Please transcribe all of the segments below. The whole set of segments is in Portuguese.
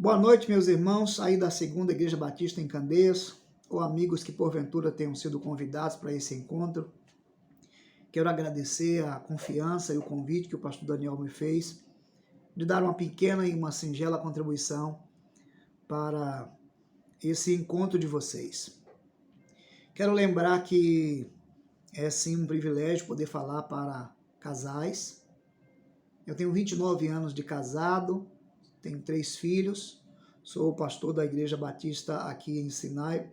Boa noite, meus irmãos, aí da Segunda Igreja Batista em Candeias, ou amigos que porventura tenham sido convidados para esse encontro. Quero agradecer a confiança e o convite que o pastor Daniel me fez de dar uma pequena e uma singela contribuição para esse encontro de vocês. Quero lembrar que é sim um privilégio poder falar para casais. Eu tenho 29 anos de casado, tenho 3 filhos, sou pastor da Igreja Batista aqui em Sinai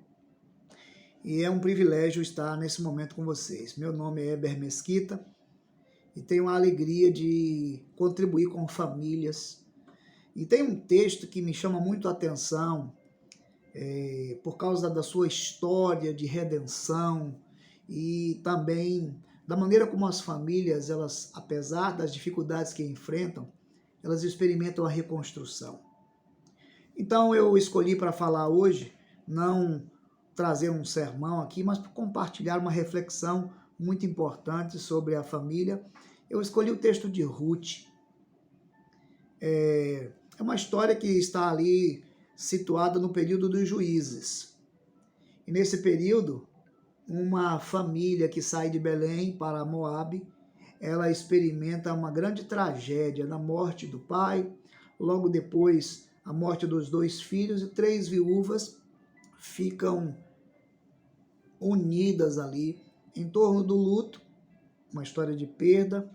e é um privilégio estar nesse momento com vocês. Meu nome é Eber Mesquita e tenho a alegria de contribuir com famílias. E tem um texto que me chama muito a atenção por causa da sua história de redenção e também da maneira como as famílias, elas, apesar das dificuldades que enfrentam, elas experimentam a reconstrução. Então eu escolhi para falar hoje, não trazer um sermão aqui, mas compartilhar uma reflexão muito importante sobre a família. Eu escolhi o texto de Ruth. É uma história que está ali situada no período dos juízes. E nesse período, uma família que sai de Belém para Moabe, ela experimenta uma grande tragédia na morte do pai, logo depois a morte dos 2 filhos, e 3 viúvas ficam unidas ali em torno do luto, uma história de perda,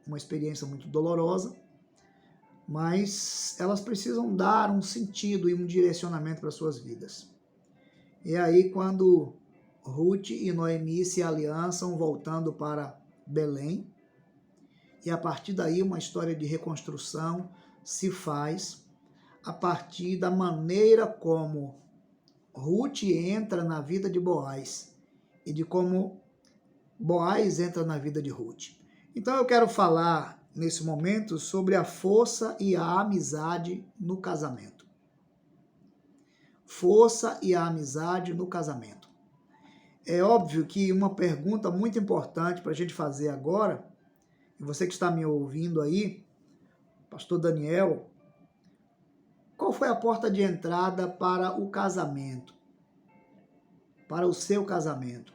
uma experiência muito dolorosa, mas elas precisam dar um sentido e um direcionamento para suas vidas. E aí quando Ruth e Noemi se aliançam voltando para Belém, e a partir daí uma história de reconstrução se faz a partir da maneira como Ruth entra na vida de Boaz e de como Boaz entra na vida de Ruth. Então eu quero falar nesse momento sobre a força e a amizade no casamento. Força e a amizade no casamento. É óbvio que uma pergunta muito importante para a gente fazer agora, e você que está me ouvindo aí, pastor Daniel, qual foi a porta de entrada para o casamento? Para o seu casamento?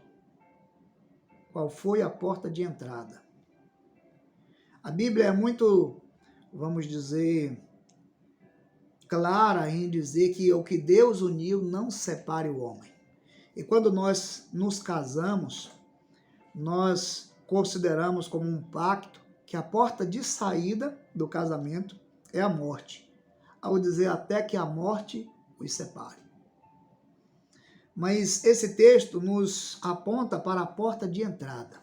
Qual foi a porta de entrada? A Bíblia é muito, vamos dizer, clara em dizer que o que Deus uniu não separe o homem. E quando nós nos casamos, nós consideramos como um pacto que a porta de saída do casamento é a morte, ao dizer até que a morte os separe. Mas esse texto nos aponta para a porta de entrada.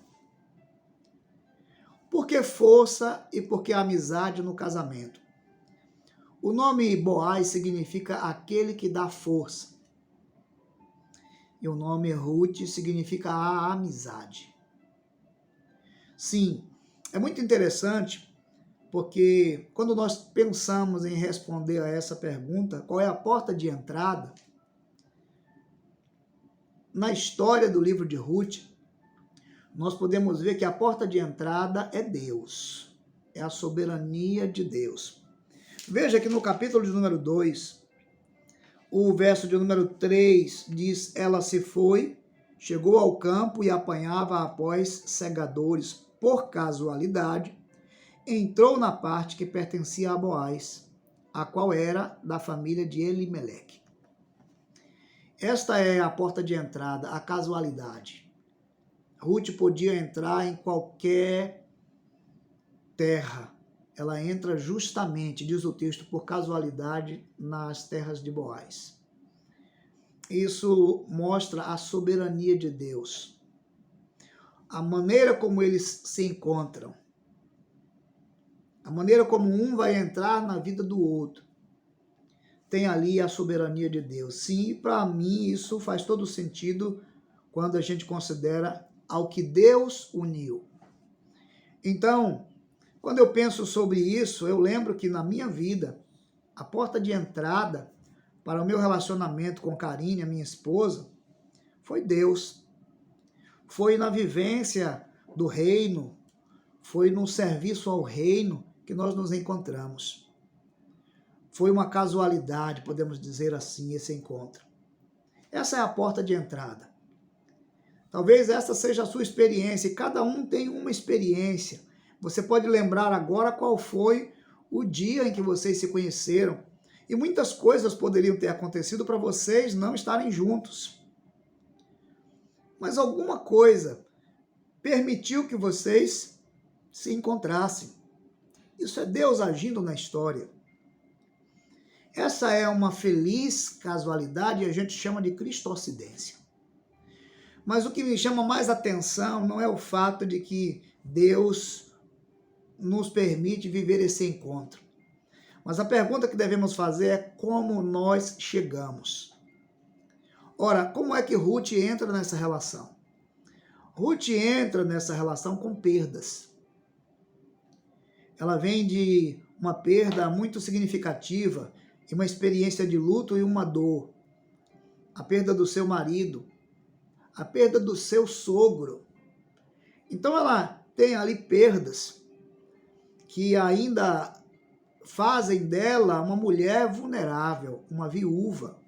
Por que força e por que amizade no casamento? O nome Boaz significa aquele que dá força. E o nome Ruth significa a amizade. Sim, é muito interessante porque quando nós pensamos em responder a essa pergunta, qual é a porta de entrada? Na história do livro de Ruth, nós podemos ver que a porta de entrada é Deus, é a soberania de Deus. Veja que no capítulo de número 2, o verso de número 3 diz: ela se foi, chegou ao campo e apanhava após segadores por casualidade, entrou na parte que pertencia a Boaz, a qual era da família de Elimeleque. Esta é a porta de entrada, a casualidade. Ruth podia entrar em qualquer terra. Ela entra justamente, diz o texto, por casualidade nas terras de Boaz. Isso mostra a soberania de Deus. A maneira como eles se encontram. A maneira como um vai entrar na vida do outro. Tem ali a soberania de Deus. Sim, para mim isso faz todo sentido quando a gente considera ao que Deus uniu. Então, quando eu penso sobre isso, eu lembro que na minha vida, a porta de entrada para o meu relacionamento com Karine, a minha esposa, foi Deus. Foi na vivência do reino, foi no serviço ao reino que nós nos encontramos. foi uma casualidade, podemos dizer assim, esse encontro. Essa é a porta de entrada. Talvez essa seja a sua experiência, e cada um tem uma experiência. Você pode lembrar agora qual foi o dia em que vocês se conheceram, e muitas coisas poderiam ter acontecido para vocês não estarem juntos. Mas alguma coisa permitiu que vocês se encontrassem. Isso é Deus agindo na história. Essa é uma feliz casualidade e a gente chama de cristocidência. Mas o que me chama mais atenção não é o fato de que Deus nos permite viver esse encontro. Mas a pergunta que devemos fazer é como nós chegamos. Ora, como é que Ruth entra nessa relação? Ruth entra nessa relação com perdas. Ela vem de uma perda muito significativa e uma experiência de luto e uma dor. A perda do seu marido, a perda do seu sogro. Então ela tem ali perdas que ainda fazem dela uma mulher vulnerável, uma viúva.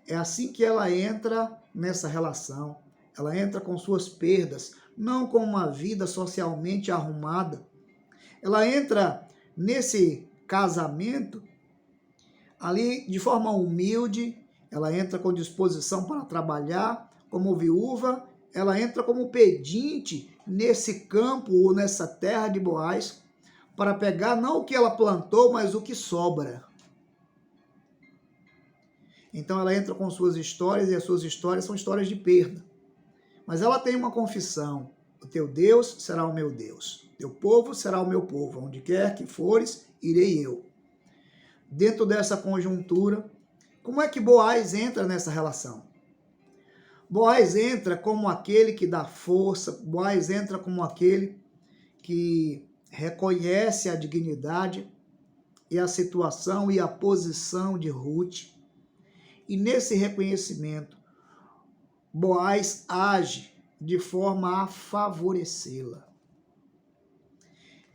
É assim que ela entra nessa relação. Ela entra com suas perdas, não com uma vida socialmente arrumada. Ela entra nesse casamento ali de forma humilde, ela entra com disposição para trabalhar como viúva, ela entra como pedinte nesse campo ou nessa terra de Boaz, para pegar não o que ela plantou, mas o que sobra. Então ela entra com suas histórias, e as suas histórias são histórias de perda. Mas ela tem uma confissão: o teu Deus será o meu Deus, teu povo será o meu povo, onde quer que fores, irei eu. Dentro dessa conjuntura, como é que Boaz entra nessa relação? Boaz entra como aquele que dá força, Boaz entra como aquele que reconhece a dignidade e a situação e a posição de Ruth. E nesse reconhecimento, Boaz age de forma a favorecê-la.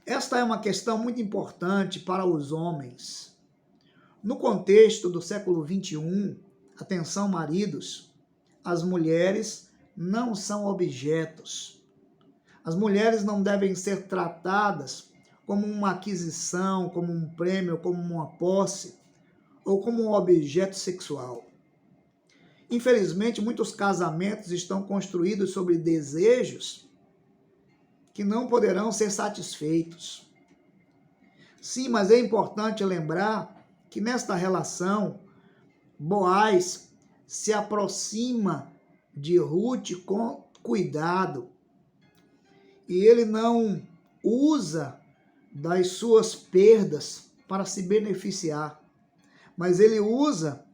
Esta é uma questão muito importante para os homens. No contexto do século XXI, atenção maridos, as mulheres não são objetos. As mulheres não devem ser tratadas como uma aquisição, como um prêmio, como uma posse ou como um objeto sexual. Infelizmente, muitos casamentos estão construídos sobre desejos que não poderão ser satisfeitos. Sim, mas é importante lembrar que nesta relação, Boaz se aproxima de Ruth com cuidado. E ele não usa das suas perdas para se beneficiar, mas ele usa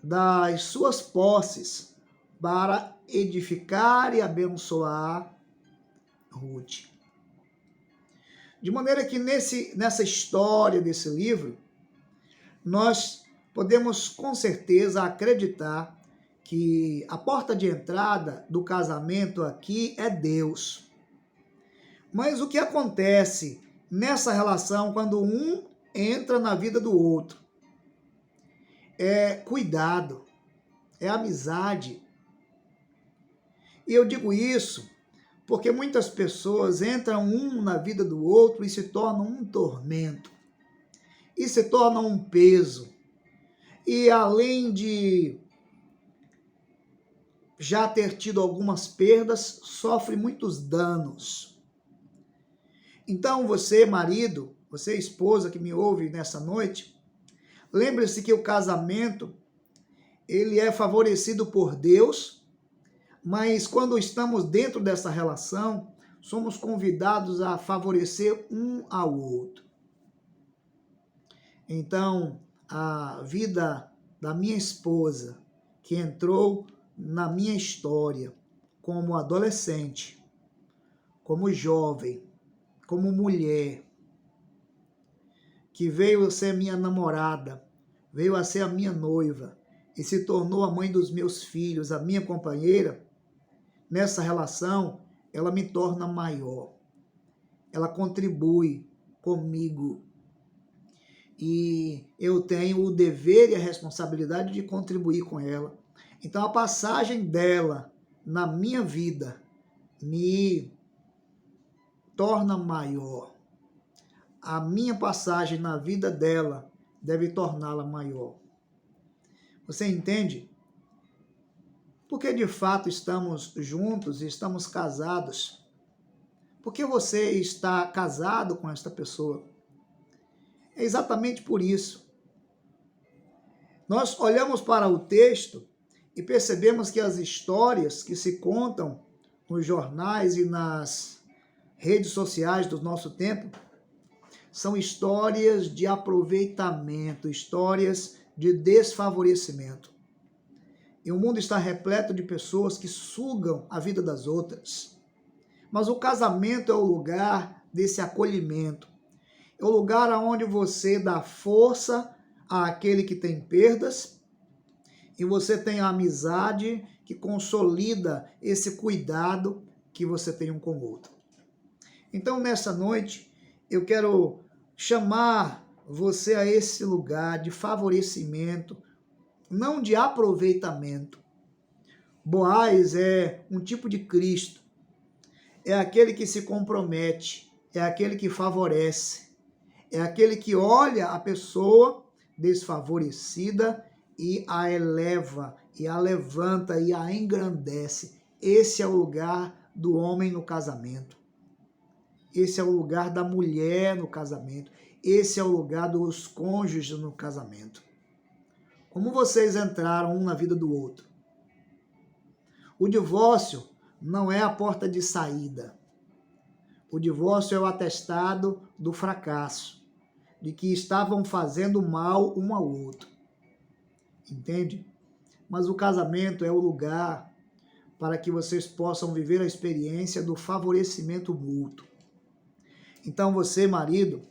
das suas posses para edificar e abençoar Ruth. De maneira que nessa história desse livro, nós podemos com certeza acreditar que a porta de entrada do casamento aqui é Deus. Mas o que acontece nessa relação quando um entra na vida do outro? É cuidado, é amizade. E eu digo isso porque muitas pessoas entram um na vida do outro e se tornam um tormento. E se tornam um peso. E além de já ter tido algumas perdas, sofre muitos danos. Então você, marido, você, esposa que me ouve nessa noite, lembre-se que o casamento, ele é favorecido por Deus, mas quando estamos dentro dessa relação, somos convidados a favorecer um ao outro. Então, a vida da minha esposa, que entrou na minha história como adolescente, como jovem, como mulher, que veio a ser minha namorada, veio a ser a minha noiva e se tornou a mãe dos meus filhos, a minha companheira, nessa relação, ela me torna maior. Ela contribui comigo. e eu tenho o dever e a responsabilidade de contribuir com ela. Então, a passagem dela na minha vida me torna maior. A minha passagem na vida dela deve torná-la maior. Você entende? Porque de fato estamos juntos e estamos casados. Porque você está casado com esta pessoa. É exatamente por isso. Nós olhamos para o texto e percebemos que as histórias que se contam nos jornais e nas redes sociais do nosso tempo são histórias de aproveitamento, histórias de desfavorecimento. E o mundo está repleto de pessoas que sugam a vida das outras. Mas o casamento é o lugar desse acolhimento. É o lugar onde você dá força àquele que tem perdas e você tem a amizade que consolida esse cuidado que você tem um com o outro. Então, nessa noite, eu quero chamar você a esse lugar de favorecimento, não de aproveitamento. Boaz é um tipo de Cristo. É aquele que se compromete, é aquele que favorece, é aquele que olha a pessoa desfavorecida e a eleva, e a levanta e a engrandece. Esse é o lugar do homem no casamento. Esse é o lugar da mulher no casamento. Esse é o lugar dos cônjuges no casamento. Como vocês entraram um na vida do outro? O divórcio não é a porta de saída. O divórcio é o atestado do fracasso, de que estavam fazendo mal um ao outro. Entende? Mas o casamento é o lugar para que vocês possam viver a experiência do favorecimento mútuo. Então você, marido,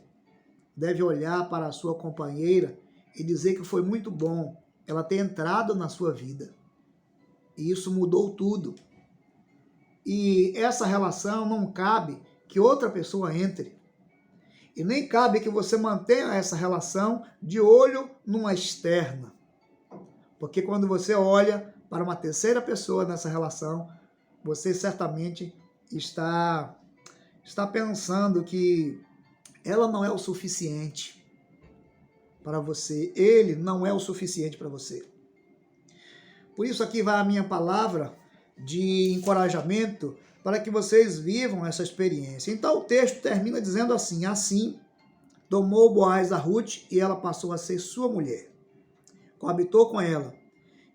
deve olhar para a sua companheira e dizer que foi muito bom ela ter entrado na sua vida. E isso mudou tudo. E essa relação não cabe que outra pessoa entre. E nem cabe que você mantenha essa relação de olho numa externa. Porque quando você olha para uma terceira pessoa nessa relação, você certamente está pensando que ela não é o suficiente para você. Ele não é o suficiente para você. Por isso aqui vai a minha palavra de encorajamento para que vocês vivam essa experiência. Então o texto termina dizendo assim: assim tomou Boaz a Ruth e ela passou a ser sua mulher. Coabitou com ela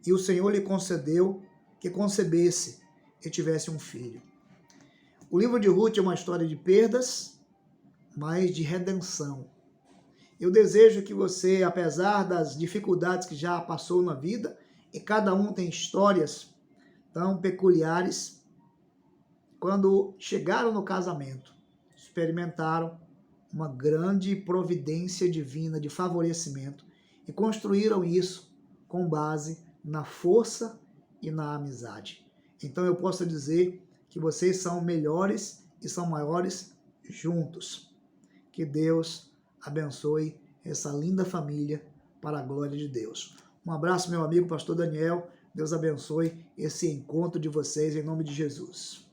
e o Senhor lhe concedeu que concebesse e tivesse um filho. O livro de Ruth é uma história de perdas, mas de redenção. Eu desejo que você, apesar das dificuldades que já passou na vida, e cada um tem histórias tão peculiares, quando chegaram no casamento, experimentaram uma grande providência divina de favorecimento e construíram isso com base na força e na amizade. Então eu posso dizer que vocês são melhores e são maiores juntos. Que Deus abençoe essa linda família para a glória de Deus. Um abraço, meu amigo pastor Daniel. Deus abençoe esse encontro de vocês em nome de Jesus.